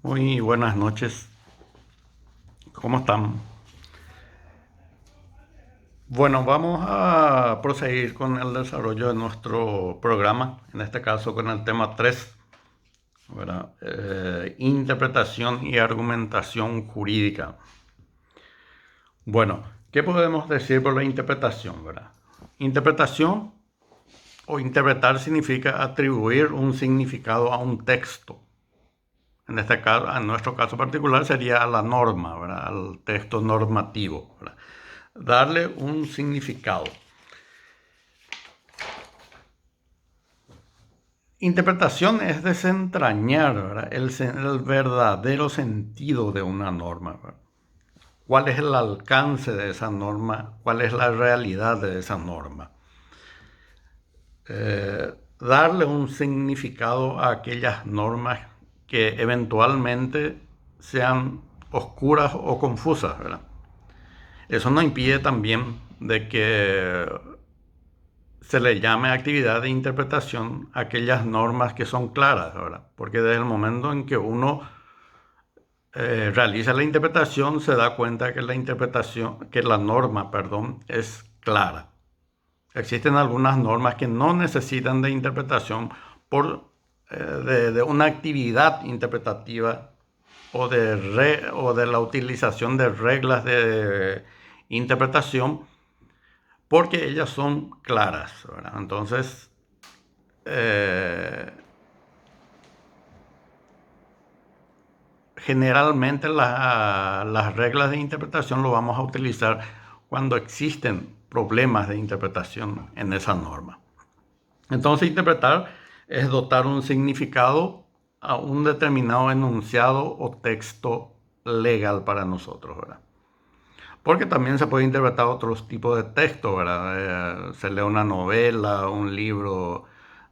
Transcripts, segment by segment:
Muy buenas noches, ¿cómo están? Bueno, vamos a proseguir con el desarrollo de nuestro programa, en este caso con el tema 3, ¿verdad? Interpretación y argumentación jurídica. Bueno, ¿qué podemos decir por la interpretación, verdad? Interpretación o interpretar significa atribuir un significado a un texto. En este caso, en nuestro caso particular sería a la norma, ¿verdad? Al texto normativo, ¿verdad? Darle un significado. Interpretación es desentrañar, ¿verdad? El verdadero sentido de una norma, ¿verdad? ¿Cuál es el alcance de esa norma? ¿Cuál es la realidad de esa norma? Darle un significado a aquellas normas que eventualmente sean oscuras o confusas, ¿verdad? Eso no impide también de que se le llame actividad de interpretación a aquellas normas que son claras, ¿verdad? Porque desde el momento en que uno realiza la interpretación, se da cuenta que la norma, perdón, es clara. Existen algunas normas que no necesitan de interpretación de una actividad interpretativa o de la utilización de reglas de interpretación, porque ellas son claras, ¿verdad? Entonces, eh, generalmente las reglas de interpretación lo vamos a utilizar cuando existen problemas de interpretación en esa norma. Entonces, interpretar es dotar un significado a un determinado enunciado o texto legal para nosotros, ¿verdad? Porque también se puede interpretar otros tipos de texto, ¿verdad? Se lee una novela, un libro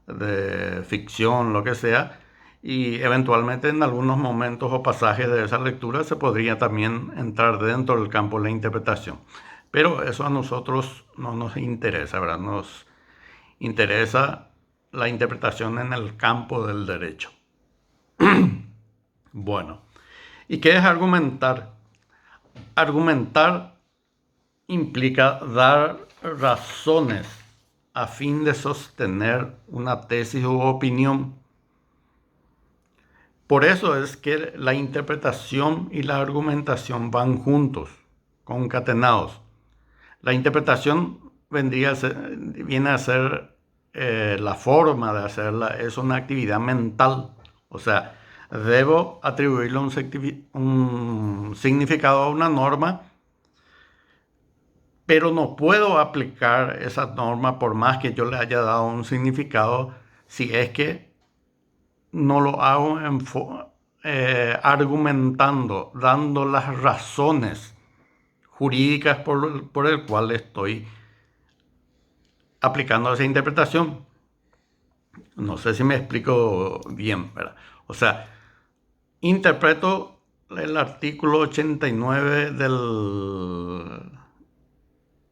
de ficción, lo que sea, y eventualmente en algunos momentos o pasajes de esa lectura se podría también entrar dentro del campo de la interpretación. Pero eso a nosotros no nos interesa, ¿verdad? Nos interesa la interpretación en el campo del derecho. Bueno, ¿y qué es argumentar? Argumentar implica dar razones a fin de sostener una tesis u opinión. Por eso es que la interpretación y la argumentación van juntos, concatenados. La interpretación viene a ser la forma de hacerla, es una actividad mental. O sea, debo atribuirle un significado a una norma, pero no puedo aplicar esa norma por más que yo le haya dado un significado si es que no lo hago argumentando, dando las razones jurídicas por el cual estoy aplicando esa interpretación. No sé si me explico bien, ¿verdad? O sea, interpreto el artículo 89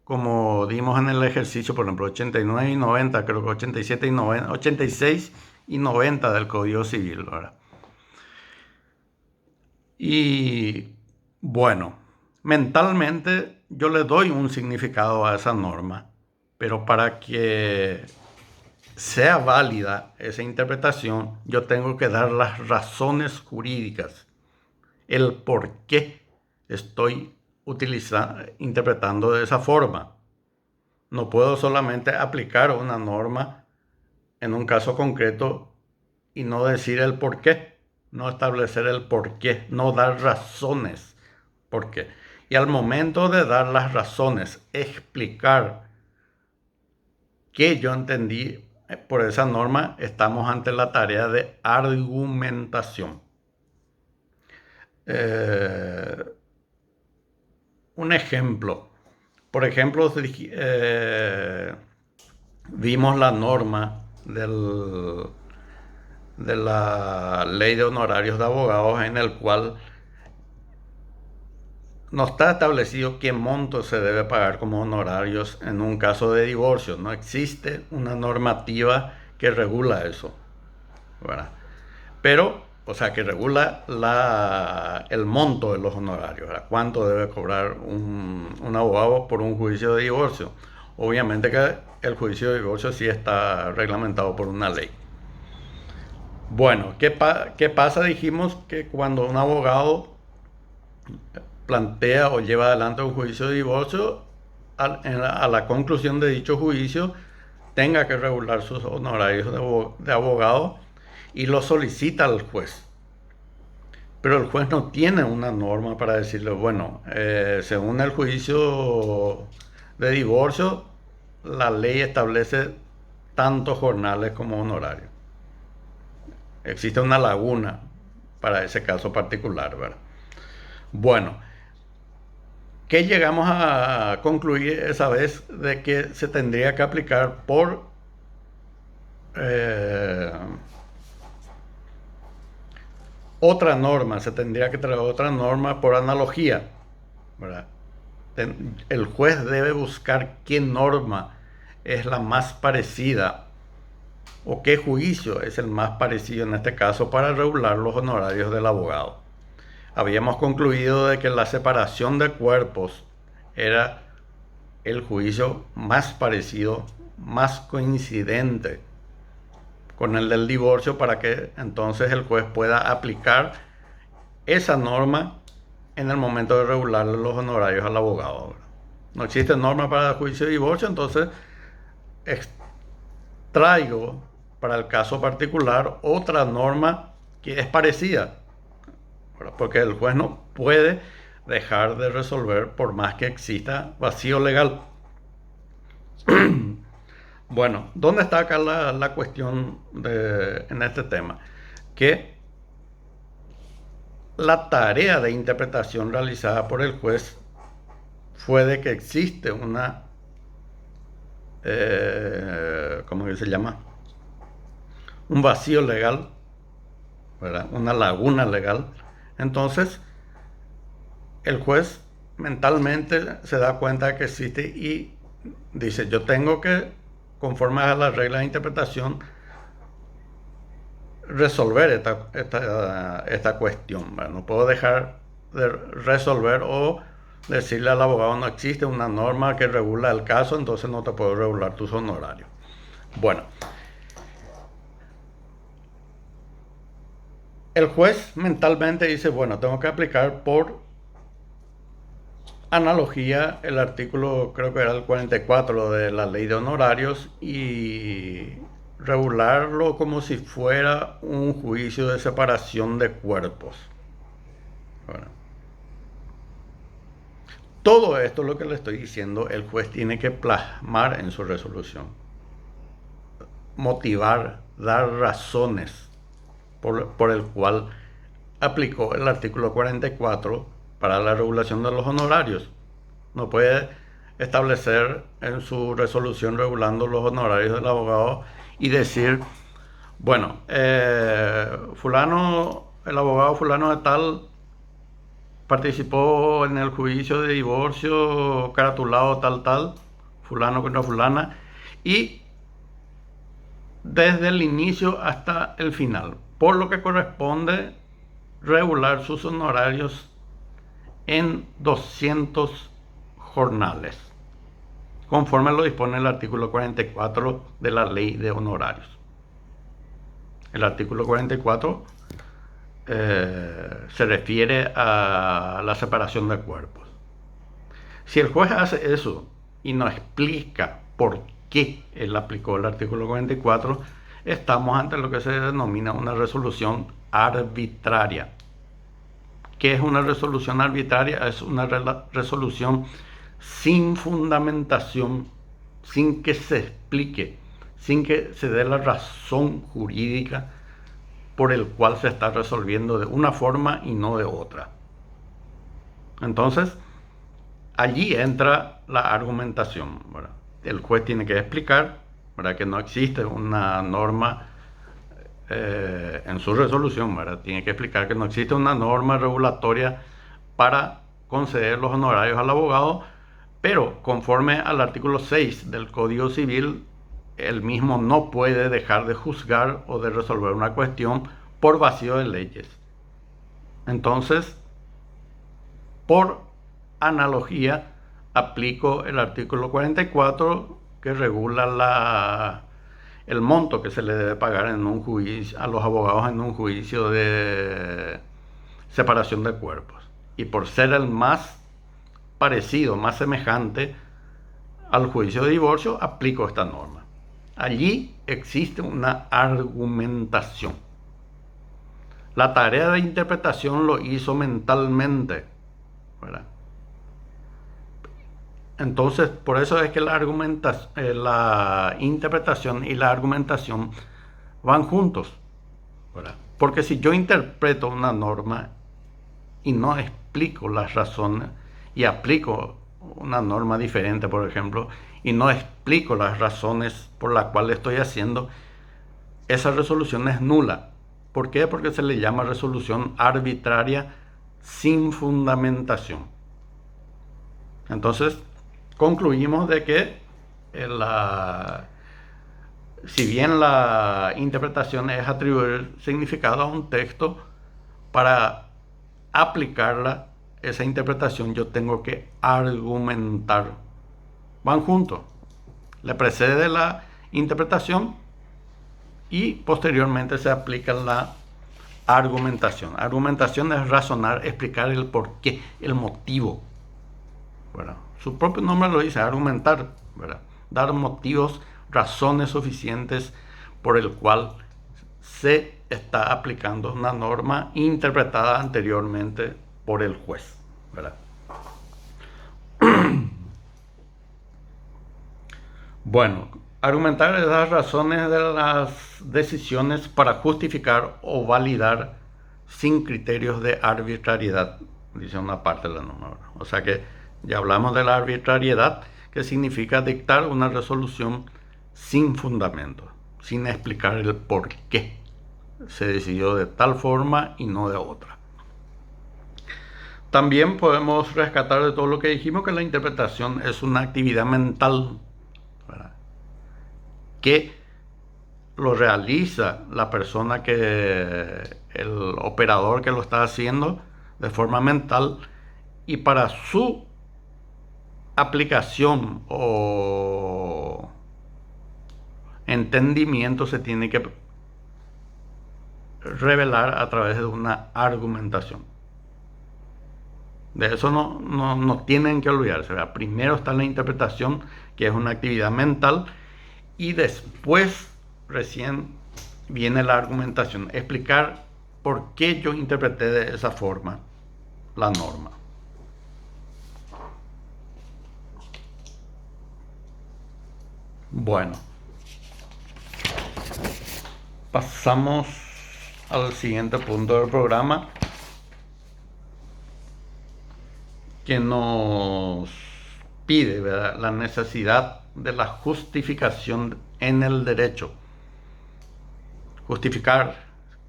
como dimos en el ejercicio, por ejemplo, 89 y 90, creo que 87 y 90, 86 y 90 del Código Civil, ¿verdad? Y bueno, mentalmente yo le doy un significado a esa norma, pero para que sea válida esa interpretación, yo tengo que dar las razones jurídicas, el por qué estoy interpretando de esa forma. No puedo solamente aplicar una norma en un caso concreto y no decir el por qué, no establecer el por qué, no dar razones por qué. Y al momento de dar las razones, explicar qué yo entendí por esa norma, estamos ante la tarea de argumentación. Eh, un ejemplo. Por ejemplo, vimos la norma de la ley de honorarios de abogados en el cual no está establecido qué monto se debe pagar como honorarios en un caso de divorcio. No existe una normativa que regula eso, ¿verdad? Pero o sea, que regula el monto de los honorarios, ¿verdad? Cuánto debe cobrar un abogado por un juicio de divorcio. Obviamente que el juicio de divorcio sí está reglamentado por una ley. Bueno, ¿qué pasa? Dijimos que cuando un abogado plantea o lleva adelante un juicio de divorcio, a la conclusión de dicho juicio, tenga que regular sus honorarios de abogado y lo solicita al juez. Pero el juez no tiene una norma para decirle, bueno, según el juicio de divorcio, la ley establece tantos jornales como honorarios. Existe una laguna para ese caso particular, ¿verdad? Bueno, ¿qué llegamos a concluir esa vez? De que se tendría que aplicar por eh, otra norma, se tendría que traer otra norma por analogía, ¿verdad? El juez debe buscar qué norma es la más parecida o qué juicio es el más parecido en este caso para regular los honorarios del abogado. Habíamos concluido de que la separación de cuerpos era el juicio más parecido, más coincidente con el del divorcio para que entonces el juez pueda aplicar esa norma en el momento de regular los honorarios al abogado. No existe norma para el juicio de divorcio, entonces traigo para el caso particular otra norma que es parecida, porque el juez no puede dejar de resolver por más que exista vacío legal. Bueno, ¿dónde está acá la cuestión en este tema? Que la tarea de interpretación realizada por el juez fue de que existe una, ¿cómo que se llama? Un vacío legal, ¿verdad? Una laguna legal. Entonces, el juez mentalmente se da cuenta que existe y dice, yo tengo que, conforme a las reglas de interpretación, resolver esta cuestión, ¿verdad? No puedo dejar de resolver o decirle al abogado, no existe una norma que regula el caso, entonces no te puedo regular tus honorarios. Bueno, el juez mentalmente dice, bueno, tengo que aplicar por analogía el artículo, creo que era el 44 de la ley de honorarios, y regularlo como si fuera un juicio de separación de cuerpos. Bueno, todo esto, lo que le estoy diciendo, el juez tiene que plasmar en su resolución, motivar, dar razones por el cual aplicó el artículo 44 para la regulación de los honorarios. No puede establecer en su resolución regulando los honorarios del abogado y decir, bueno, fulano, el abogado fulano de tal participó en el juicio de divorcio caratulado tal, fulano contra fulana, y desde el inicio hasta el final, por lo que corresponde regular sus honorarios en 200 jornales, conforme lo dispone el artículo 44 de la ley de honorarios. El artículo 44 se refiere a la separación de cuerpos. Si el juez hace eso y no explica por qué él aplicó el artículo 44, estamos ante lo que se denomina una resolución arbitraria. ¿Qué es una resolución arbitraria? Es una resolución sin fundamentación, sin que se explique, sin que se dé la razón jurídica por el cual se está resolviendo de una forma y no de otra. Entonces, allí entra la argumentación, ¿verdad? El juez tiene que explicar, ¿verdad?, que no existe una norma en su resolución, ¿verdad? Tiene que explicar que no existe una norma regulatoria para conceder los honorarios al abogado, pero conforme al artículo 6 del Código Civil, el mismo no puede dejar de juzgar o de resolver una cuestión por vacío de leyes. Entonces, por analogía, aplico el artículo 44 que regula el monto que se le debe pagar en un juicio, a los abogados en un juicio de separación de cuerpos. Y por ser el más parecido, más semejante al juicio de divorcio, aplico esta norma. Allí existe una argumentación. La tarea de interpretación lo hizo mentalmente, ¿verdad? Entonces, por eso es que la interpretación y la argumentación van juntos, ¿verdad? Porque si yo interpreto una norma y no explico las razones y aplico una norma diferente, por ejemplo, y no explico las razones por las cuales estoy haciendo, esa resolución es nula. ¿Por qué? Porque se le llama resolución arbitraria sin fundamentación. Entonces, concluimos de que si bien la interpretación es atribuir significado a un texto, para aplicarla, esa interpretación yo tengo que argumentar. Van juntos. Le precede la interpretación y posteriormente se aplica la argumentación. Argumentación es razonar, explicar el porqué, el motivo. ¿Verdad? Su propio nombre lo dice, argumentar, ¿verdad? Dar motivos, razones suficientes por el cual se está aplicando una norma interpretada anteriormente por el juez, ¿verdad? Bueno, argumentar es dar razones de las decisiones para justificar o validar sin criterios de arbitrariedad, dice una parte de la norma. O sea que ya hablamos de la arbitrariedad, que significa dictar una resolución sin fundamento, sin explicar el por qué se decidió de tal forma y no de otra. También podemos rescatar de todo lo que dijimos que la interpretación es una actividad mental, ¿verdad? Que lo realiza la persona el operador que lo está haciendo de forma mental, y para su aplicación o entendimiento se tiene que revelar a través de una argumentación. De eso no tienen que olvidarse, ¿verdad? Primero está la interpretación, que es una actividad mental, y después recién viene la argumentación, explicar por qué yo interpreté de esa forma la norma. Bueno, pasamos al siguiente punto del programa, que nos pide, ¿verdad?, la necesidad de la justificación en el derecho. Justificar,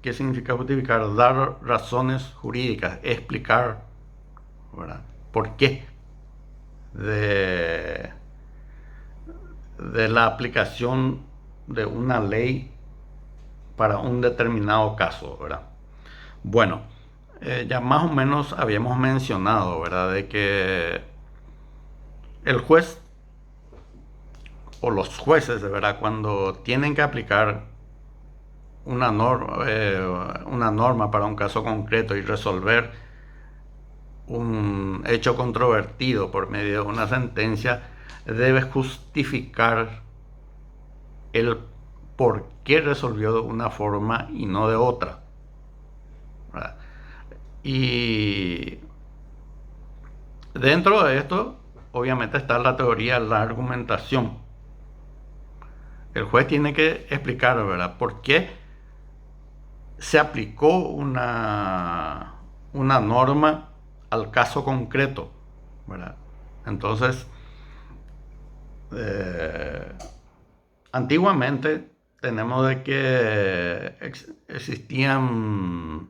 ¿qué significa justificar? Dar razones jurídicas, explicar, ¿verdad?, por qué de la aplicación de una ley para un determinado caso, ¿verdad? Bueno, ya más o menos habíamos mencionado, ¿verdad?, de que el juez o los jueces, ¿verdad?, cuando tienen que aplicar una norma para un caso concreto y resolver un hecho controvertido por medio de una sentencia, debe justificar el por qué resolvió de una forma y no de otra, ¿verdad? Y dentro de esto, obviamente, está la teoría de la argumentación. El juez tiene que explicar, ¿verdad?, por qué se aplicó una norma al caso concreto, ¿verdad? Entonces, antiguamente tenemos de que existían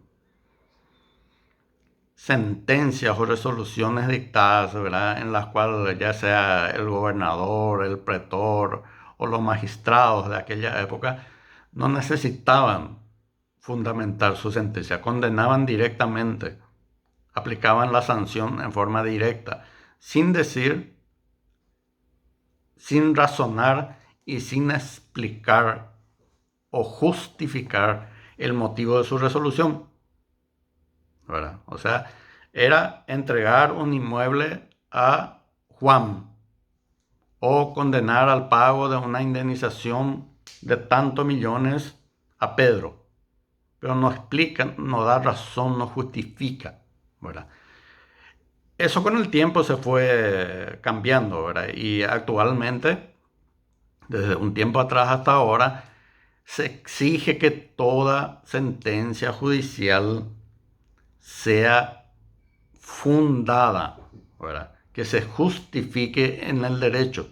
sentencias o resoluciones dictadas, ¿verdad?, en las cuales ya sea el gobernador, el pretor o los magistrados de aquella época no necesitaban fundamentar su sentencia. Condenaban directamente, aplicaban la sanción en forma directa, sin decir, sin razonar y sin explicar o justificar el motivo de su resolución, ¿verdad? O sea, era entregar un inmueble a Juan o condenar al pago de una indemnización de tantos millones a Pedro. Pero no explica, no da razón, no justifica, ¿verdad? Eso con el tiempo se fue cambiando, ¿verdad? Y actualmente, desde un tiempo atrás hasta ahora, se exige que toda sentencia judicial sea fundada, ¿verdad? Que se justifique en el derecho,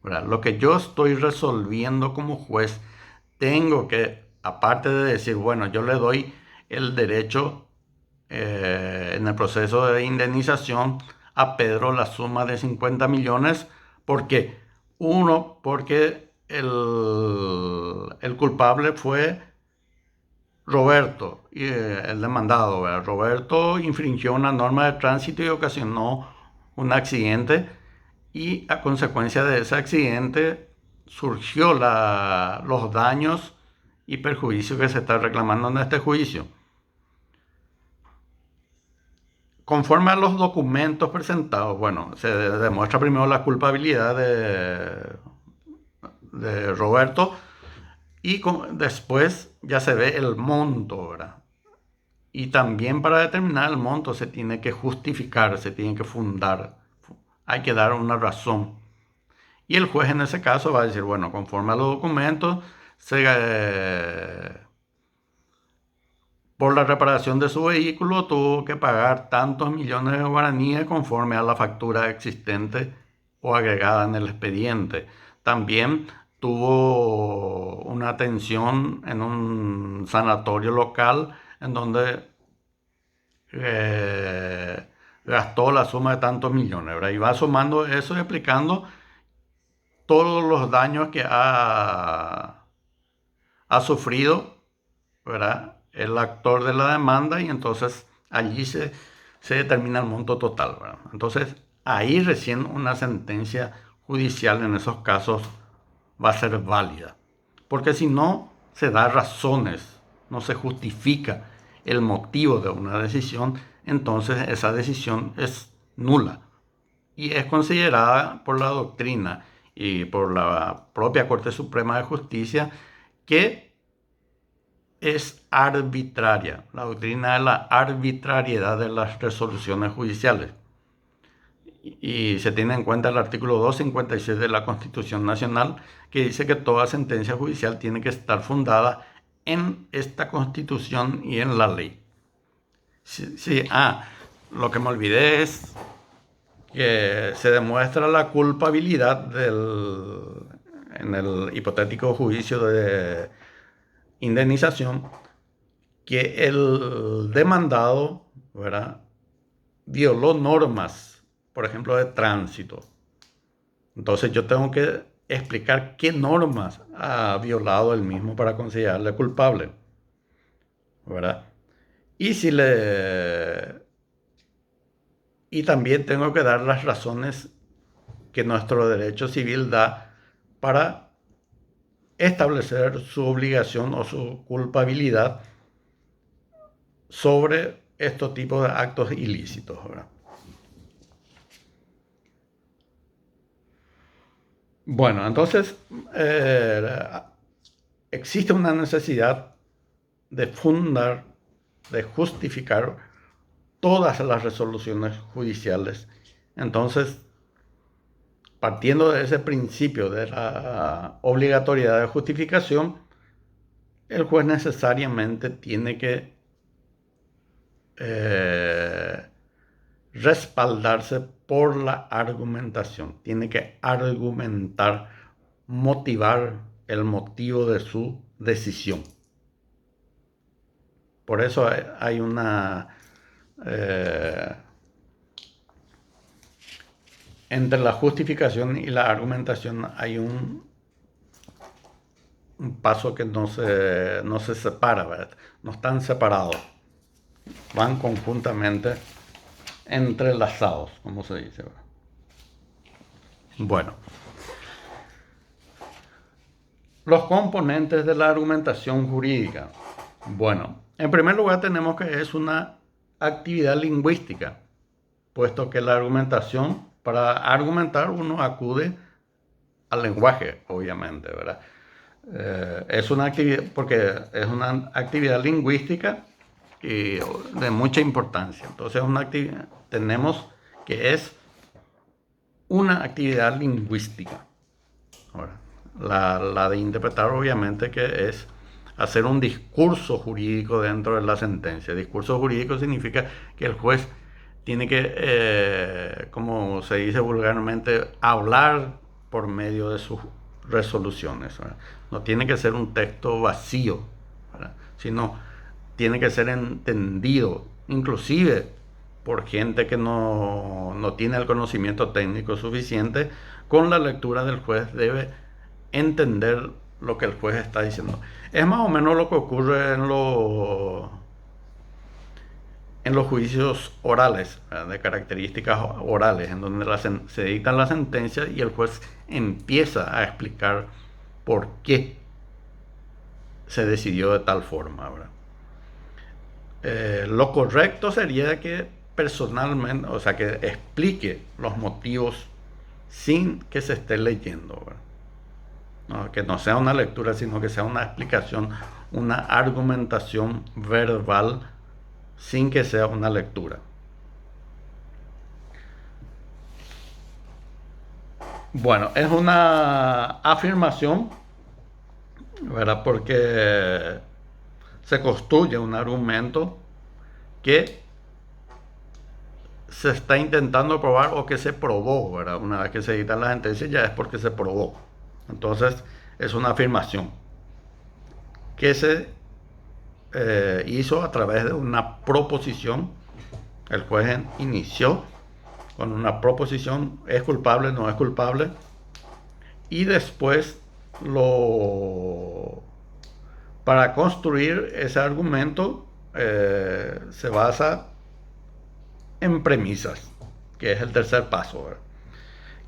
¿verdad? Lo que yo estoy resolviendo como juez, tengo que, aparte de decir, bueno, yo le doy el derecho en el proceso de indemnización a Pedro la suma de 50 millones, porque uno, porque el culpable fue Roberto, el demandado, ¿verdad? Roberto infringió una norma de tránsito y ocasionó un accidente, y a consecuencia de ese accidente surgió los daños y perjuicios que se está reclamando en este juicio. Conforme a los documentos presentados, bueno, se demuestra primero la culpabilidad de Roberto, y después ya se ve el monto, ¿verdad? Y también para determinar el monto se tiene que justificar, se tiene que fundar, hay que dar una razón. Y el juez en ese caso va a decir, bueno, conforme a los documentos, por la reparación de su vehículo tuvo que pagar tantos millones de guaraníes conforme a la factura existente o agregada en el expediente. También tuvo una atención en un sanatorio local en donde eh, gastó la suma de tantos millones, ¿verdad? Y va sumando eso y explicando todos los daños que ha sufrido, ¿verdad? El actor de la demanda, y entonces allí se determina el monto total, ¿verdad? Entonces ahí recién una sentencia judicial en esos casos va a ser válida, porque si no se da razones, no se justifica el motivo de una decisión, entonces esa decisión es nula y es considerada por la doctrina y por la propia Corte Suprema de Justicia que es arbitraria, la doctrina de la arbitrariedad de las resoluciones judiciales. Y se tiene en cuenta el artículo 256 de la Constitución Nacional, que dice que toda sentencia judicial tiene que estar fundada en esta Constitución y en la ley. Sí, sí, lo que me olvidé es que se demuestra la culpabilidad en el hipotético juicio de indemnización, que el demandado, ¿verdad?, violó normas, por ejemplo, de tránsito. Entonces yo tengo que explicar qué normas ha violado el mismo para considerarle culpable, ¿verdad? Y si le y también tengo que dar las razones que nuestro derecho civil da para establecer su obligación o su culpabilidad sobre estos tipos de actos ilícitos, ¿verdad? Bueno, entonces eh, existe una necesidad de fundar, de justificar todas las resoluciones judiciales. Entonces, partiendo de ese principio de la obligatoriedad de justificación, el juez necesariamente tiene que eh, respaldarse por la argumentación, tiene que argumentar, motivar el motivo de su decisión. Por eso hay una entre la justificación y la argumentación hay un paso que no se separa, ¿verdad? No están separados, van conjuntamente entrelazados, como se dice, ¿verdad? Bueno, los componentes de la argumentación jurídica. Bueno, en primer lugar tenemos que es una actividad lingüística, puesto que la argumentación, para argumentar uno acude al lenguaje, obviamente, ¿verdad? Es una actividad, porque es una actividad lingüística y de mucha importancia. Entonces, una actividad, tenemos que es una actividad lingüística. Ahora, la de interpretar, obviamente, que es hacer un discurso jurídico dentro de la sentencia. Discurso jurídico significa que el juez tiene que, como se dice vulgarmente, hablar por medio de sus resoluciones, ¿verdad? No tiene que ser un texto vacío, ¿verdad? Sino tiene que ser entendido, inclusive por gente que no tiene el conocimiento técnico suficiente. Con la lectura del juez debe entender lo que el juez está diciendo. Es más o menos lo que ocurre en los juicios orales, ¿verdad? De características orales, en donde se dictan las sentencias y el juez empieza a explicar por qué se decidió de tal forma, ¿verdad? Lo correcto sería que personalmente, o sea, que explique los motivos sin que se esté leyendo, ¿verdad? No, que no sea una lectura, sino que sea una explicación, una argumentación verbal sin que sea una lectura. Bueno, es una afirmación, ¿verdad? Porque se construye un argumento que se está intentando probar o que se probó, ¿verdad? Una vez que se edita la sentencia ya es porque se probó. Entonces es una afirmación que se hizo a través de una proposición. El juez inició con una proposición, es culpable, no es culpable, y después para construir ese argumento se basa en premisas, que es el tercer paso, ¿verdad?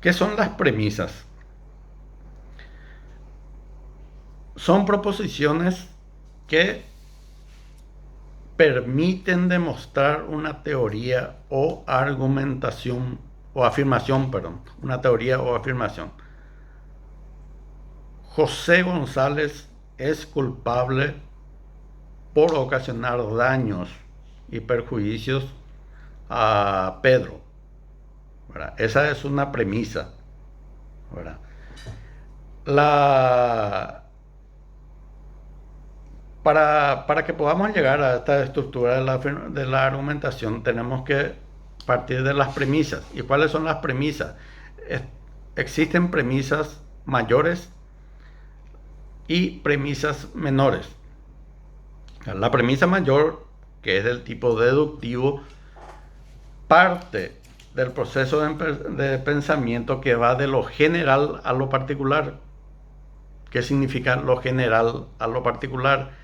¿Qué son las premisas? Son proposiciones que permiten demostrar una teoría o argumentación o afirmación, perdón, una teoría o afirmación. José González es culpable por ocasionar daños y perjuicios a Pedro, ¿verdad? Esa es una premisa, ¿verdad? Para que podamos llegar a esta estructura de la argumentación, tenemos que partir de las premisas. ¿Y cuáles son las premisas? Existen premisas mayores y premisas menores. La premisa mayor, que es del tipo deductivo, parte del proceso de pensamiento que va de lo general a lo particular. ¿Qué significa lo general a lo particular?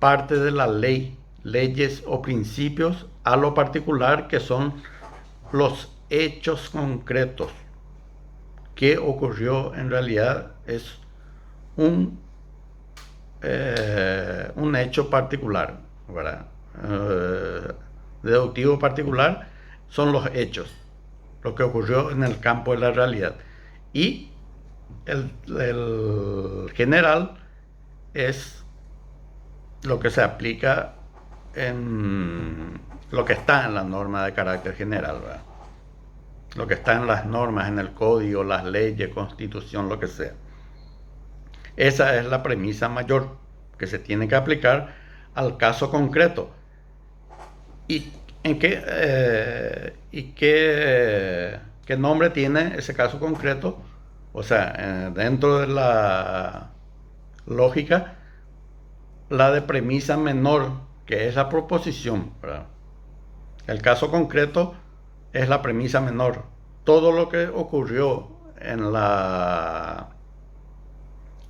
Parte de la ley, leyes o principios a lo particular, que son los hechos concretos. ¿Qué ocurrió en realidad? Es un hecho particular, ¿verdad? Deductivo particular son los hechos, lo que ocurrió en el campo de la realidad. Y el general es lo que se aplica en lo que está en la norma de carácter general, ¿verdad? Lo que está en las normas, en el código, las leyes, constitución, lo que sea. Esa es la premisa mayor que se tiene que aplicar al caso concreto. ¿Y qué nombre tiene ese caso concreto? O sea, dentro de la lógica, la de premisa menor, que es la proposición, ¿verdad? El caso concreto es la premisa menor. Todo lo que ocurrió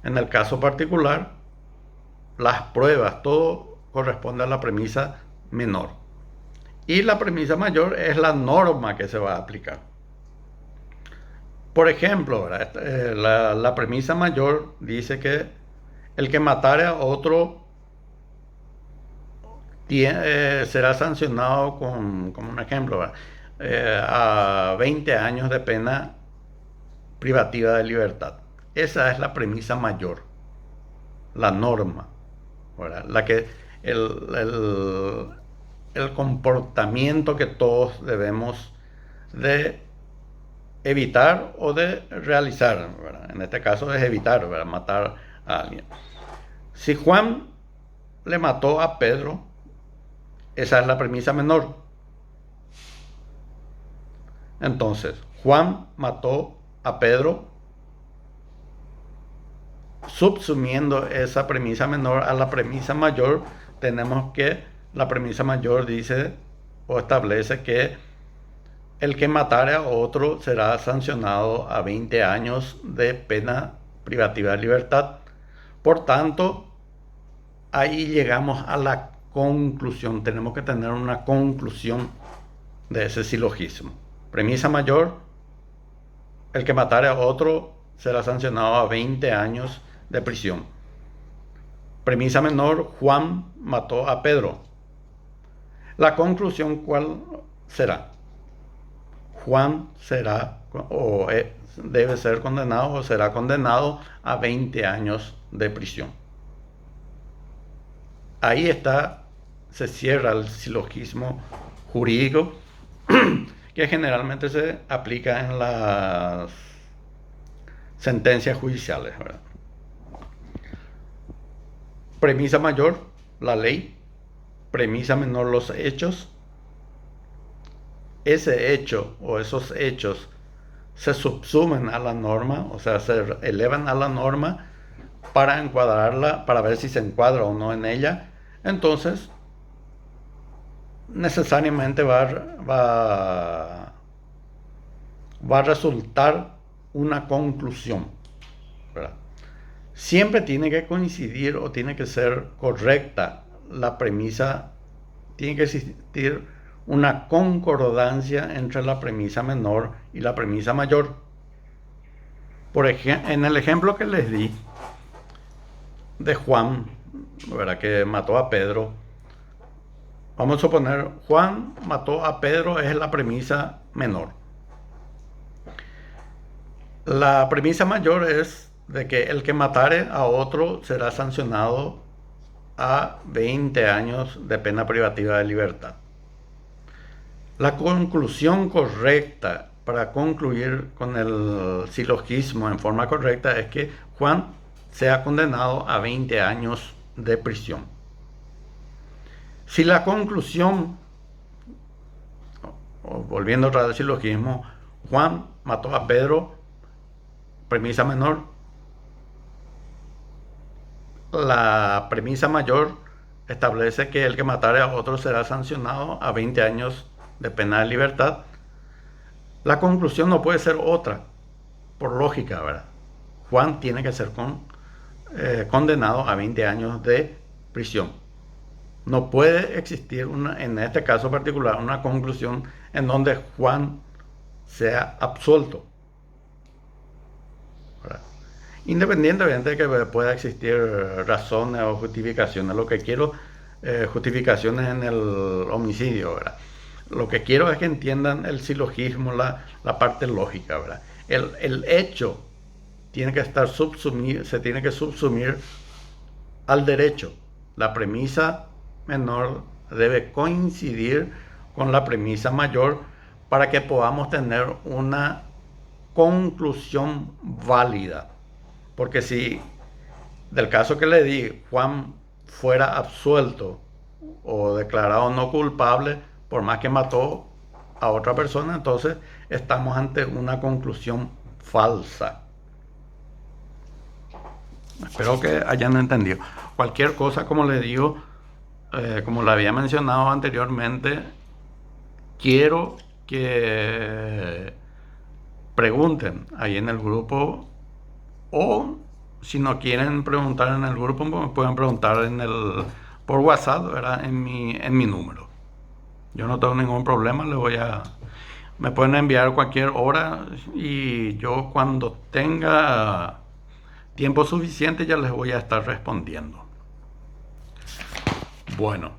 En el caso particular, las pruebas, todo corresponde a la premisa menor. Y la premisa mayor es la norma que se va a aplicar. Por ejemplo, la premisa mayor dice que el que matare a otro será sancionado como un ejemplo, a 20 años de pena privativa de libertad. Esa es la premisa mayor, la norma, ¿verdad? La que el, el comportamiento que todos debemos de evitar o de realizar, ¿verdad? En este caso es evitar, ¿verdad? Matar a alguien. Si Juan le mató a Pedro, esa es la premisa menor. Entonces, Juan mató a Pedro, subsumiendo esa premisa menor a la premisa mayor, tenemos que la premisa mayor dice o establece que el que matare a otro será sancionado a 20 años de pena privativa de libertad. Por tanto, ahí llegamos a la conclusión. Tenemos que tener una conclusión de ese silogismo. Premisa mayor, el que matare a otro será sancionado a 20 años de prisión. Premisa menor, Juan mató a Pedro. La conclusión, ¿cuál será? Juan será o debe ser condenado o será condenado a 20 años de prisión. Ahí está, se cierra el silogismo jurídico que generalmente se aplica en las sentencias judiciales, ¿verdad? Premisa mayor, la ley. Premisa menor, los hechos. Ese hecho o esos hechos se subsumen a la norma, o sea, se elevan a la norma para encuadrarla, para ver si se encuadra o no en ella. Entonces, necesariamente va a resultar una conclusión, ¿verdad? Siempre tiene que coincidir o tiene que ser correcta la premisa, tiene que existir una concordancia entre la premisa menor y la premisa mayor. Por ejemplo, en el ejemplo que les di de Juan, ¿verdad? Que mató a Pedro, vamos a suponer Juan mató a Pedro, es la premisa menor. La premisa mayor es de que el que matare a otro será sancionado a 20 años de pena privativa de libertad. La conclusión correcta para concluir con el silogismo en forma correcta es que Juan sea condenado a 20 años de prisión. Si la conclusión, volviendo otra vez al silogismo, Juan mató a Pedro, premisa menor, la premisa mayor establece que el que matare a otro será sancionado a 20 años de pena de libertad. La conclusión no puede ser otra, por lógica, ¿verdad? Juan tiene que ser condenado a 20 años de prisión. No puede existir, en este caso particular, una conclusión en donde Juan sea absuelto, ¿verdad? Independientemente de que pueda existir razones o justificaciones, lo que quiero, justificaciones en el homicidio, ¿verdad? Lo que quiero es que entiendan el silogismo, la parte lógica, ¿verdad? El hecho tiene que estar se tiene que subsumir al derecho. La premisa menor debe coincidir con la premisa mayor para que podamos tener una conclusión válida. Porque si del caso que le di, Juan fuera absuelto o declarado no culpable, por más que mató a otra persona, entonces estamos ante una conclusión falsa. Espero que hayan entendido. Cualquier cosa, como le digo, como le había mencionado anteriormente, quiero que pregunten ahí en el grupo o si no quieren preguntar en el grupo, me pueden preguntar por WhatsApp, ¿verdad? En mi número. Yo no tengo ningún problema, me pueden enviar cualquier hora y yo cuando tenga tiempo suficiente ya les voy a estar respondiendo. Bueno,